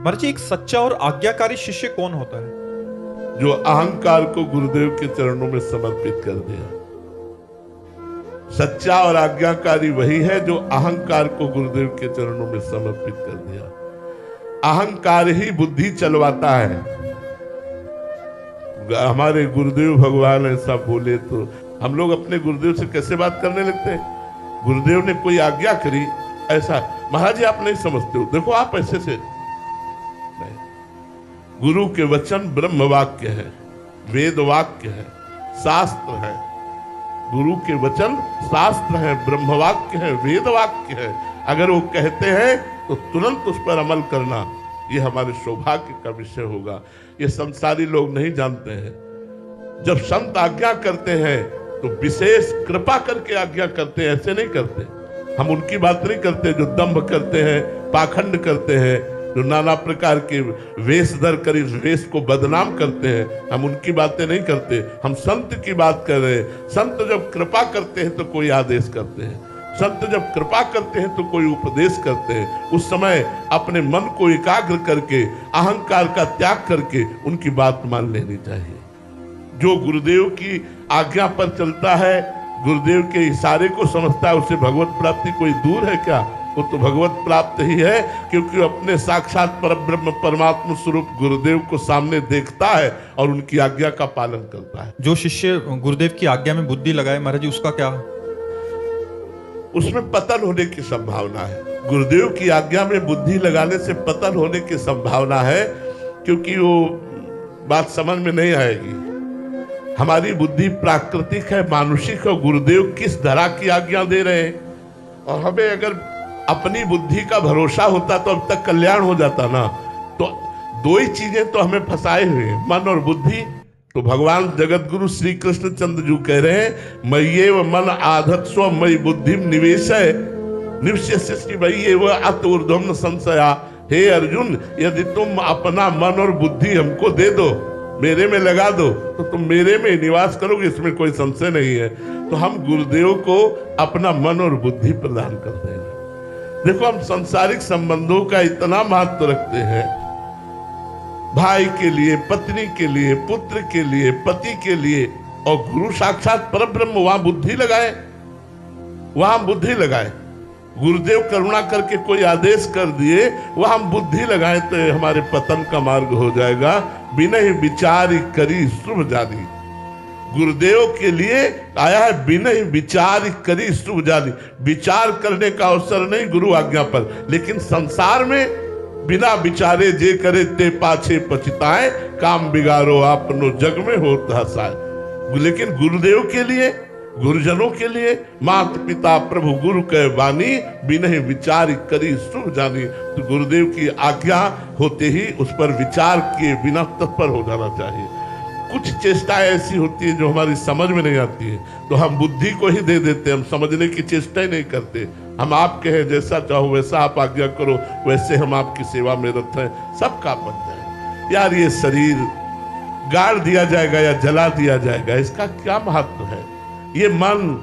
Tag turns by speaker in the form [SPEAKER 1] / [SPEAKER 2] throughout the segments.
[SPEAKER 1] महाराज जी, एक सच्चा और आज्ञाकारी शिष्य कौन होता है?
[SPEAKER 2] जो अहंकार को गुरुदेव के चरणों में समर्पित कर दिया। सच्चा और आज्ञाकारी वही है जो अहंकार को गुरुदेव के चरणों में समर्पित कर दिया। अहंकार ही बुद्धि चलवाता है। हमारे गुरुदेव भगवान ऐसा बोले तो हम लोग अपने गुरुदेव से कैसे बात करने लगते हैं। गुरुदेव ने कोई आज्ञा करी, ऐसा महाराज जी आप नहीं समझते हो, देखो आप ऐसे से नहीं। गुरु के वचन ब्रह्म वाक्य है, वेद वाक्य है, शास्त्र है। गुरु के वचन शास्त्र है, ब्रह्म वाक्य है, वेद वाक्य है। अगर वो कहते हैं तो तुरंत उस पर अमल करना, ये हमारे सौभाग्य का विषय होगा। ये संसारी लोग नहीं जानते हैं। जब संत आज्ञा करते हैं तो विशेष कृपा करके आज्ञा करते हैं, ऐसे नहीं करते। हम उनकी बात नहीं करते जो दंभ करते हैं, पाखंड करते हैं, जो नाना प्रकार के वेश धर कर इस वेश को बदनाम करते हैं। हम उनकी बातें नहीं करते, हम संत की बात कर रहे हैं। संत जब कृपा करते हैं तो कोई आदेश करते हैं, संत जब कृपा करते हैं तो कोई उपदेश करते हैं। उस समय अपने मन को एकाग्र करके, अहंकार का त्याग करके उनकी बात मान लेनी चाहिए। जो गुरुदेव की आज्ञा पर चलता है, गुरुदेव के इशारे को समझता है, उसे भगवत प्राप्ति कोई दूर है क्या? वो तो भगवत प्राप्त ही है, क्योंकि अपने साक्षात परब्रह्म परमात्मा स्वरूप गुरुदेव को सामने देखता है और उनकी आज्ञा का पालन करता है।
[SPEAKER 1] जो शिष्य गुरुदेव की आज्ञा में बुद्धि लगाए महाराज जी, उसका क्या?
[SPEAKER 2] उसमें पतन होने की संभावना है। गुरुदेव की आज्ञा में बुद्धि लगाने से पतन होने की संभावना है, क्योंकि वो बात समझ में नहीं आएगी। हमारी बुद्धि प्राकृतिक है, मानुषिक है। गुरुदेव किस धरा की आज्ञा दे रहे हैं, और हमें अगर अपनी बुद्धि का भरोसा होता तो अब तक कल्याण हो जाता ना। तो दो ही चीजें तो हमें फंसाए हुए हैं, मन और बुद्धि। तो भगवान जगत गुरु श्री कृष्ण चंद्र जी कह रहे हैं, मय्येव मन आधत स्व मयि बुद्धि निवेशय निवश्यसि मय्येव अत ऊर्ध्वं संशया। हे अर्जुन, यदि तुम अपना मन और बुद्धि हमको दे दो, मेरे में लगा दो, तो तुम मेरे में निवास करोगे, इसमें कोई संशय नहीं है। तो हम गुरुदेव को अपना मन और बुद्धि प्रदान करते हैं। देखो, हम सांसारिक संबंधों का इतना महत्व रखते हैं, भाई के लिए, पत्नी के लिए, पुत्र के लिए, पति के लिए, और गुरु साक्षात परब्रह्म, वहां बुद्धि लगाए, वहां बुद्धि लगाए। गुरुदेव करुणा करके कोई आदेश कर दिए, वहां हम बुद्धि लगाए तो हमारे पतन का मार्ग हो जाएगा। बिना ही विचार करी शुभ जानी। गुरुदेव के लिए आया है, बिना ही विचार करी शुभ जानी। विचार करने का अवसर नहीं गुरु आज्ञा पर, लेकिन संसार में बिना विचारे जे करे ते पाछे पछताए, काम बिगाड़ो आपनो जग में होता हसाए। लेकिन गुरुदेव के लिए, गुरुजनों के लिए, माता पिता प्रभु गुरु कह वाणी, बिना ही विचार करी शुभ जानी। तो गुरुदेव की आज्ञा होते ही उस पर विचार किए बिना तत्पर हो जाना चाहिए। कुछ चेष्टाएं ऐसी होती है जो हमारी समझ में नहीं आती है, तो हम बुद्धि को ही दे देते हैं, हम समझने की चेष्टा ही नहीं करते। हम आपके हैं, जैसा चाहो वैसा आप आज्ञा करो, वैसे हम आपकी सेवा में रत हैं, सबका बन जाए। यार, ये शरीर गाड़ दिया जाएगा या जला दिया जाएगा, इसका क्या महत्व है? ये मन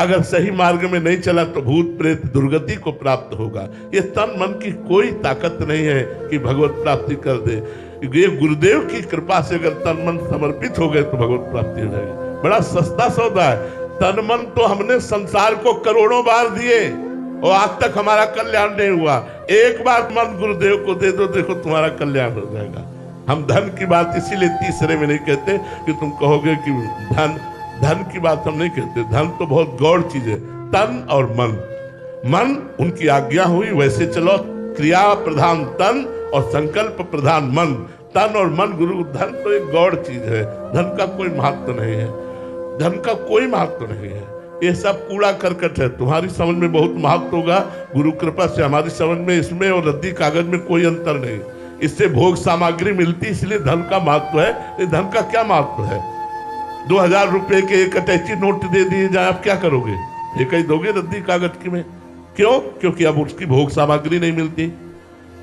[SPEAKER 2] अगर सही मार्ग में नहीं चला तो भूत प्रेत दुर्गति को प्राप्त होगा। ये तन मन की कोई ताकत नहीं है कि भगवत प्राप्ति कर दे। ये गुरुदेव की कृपा से अगर तन मन समर्पित हो गए तो भगवत प्राप्ति हो जाएगी। बड़ा सस्ता सौदा है। तन मन तो हमने संसार को करोड़ों बार दिए और आज तक हमारा कल्याण नहीं हुआ। एक बार मन गुरुदेव को दे दो, देखो तुम्हारा कल्याण हो जाएगा। हम धन की बात इसीलिए तीसरे में नहीं कहते कि तुम कहोगे कि धन की बात हम नहीं कहते। धन तो बहुत गौड़ चीज है। तन और मन उनकी आज्ञा हुई वैसे चलो। क्रिया प्रधान तन और संकल्प प्रधान मन। तन और मन गुरु। धन तो एक गौड़ चीज है, धन का कोई महत्व नहीं है, धन का कोई महत्व नहीं है। ये सब कूड़ा करकट है। तुम्हारी समझ में बहुत महत्व होगा, गुरु कृपा से हमारी समझ में इसमें और रद्दी कागज में कोई अंतर नहीं। इससे भोग सामग्री मिलती, इसलिए धन का महत्व है। धन का क्या महत्व है? 2000 रुपए के एक अटैची नोट दे दिए जाए, आप क्या करोगे? एक ही दोगे रद्दी कागज की में। क्यों? क्योंकि अब उसकी भोग सामग्री नहीं मिलती।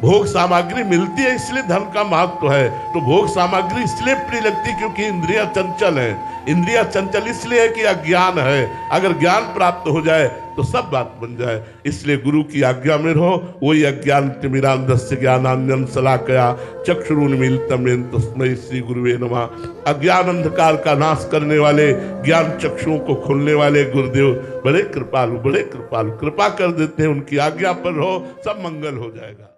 [SPEAKER 2] भोग सामग्री मिलती है इसलिए धन का महत्व है। तो भोग सामग्री इसलिए प्रिय लगती क्योंकि इंद्रियां चंचल है। इंद्रियां चंचल इसलिए है कि अज्ञान है। अगर ज्ञान प्राप्त हो जाए तो सब बात बन जाए। इसलिए गुरु की आज्ञा में रहो। वही अज्ञान तिमिरांधस्य ज्ञानांजन शलाकया चक्षुरुन्मीलितं येन तस्मै श्री गुरुवे नमः। अज्ञान अंधकार का नाश करने वाले, ज्ञान चक्षुओं को खोलने वाले गुरुदेव बड़े कृपालु, बड़े कृपालु, कृपा कर देते हैं। उनकी आज्ञा पर रहो, सब मंगल हो जाएगा।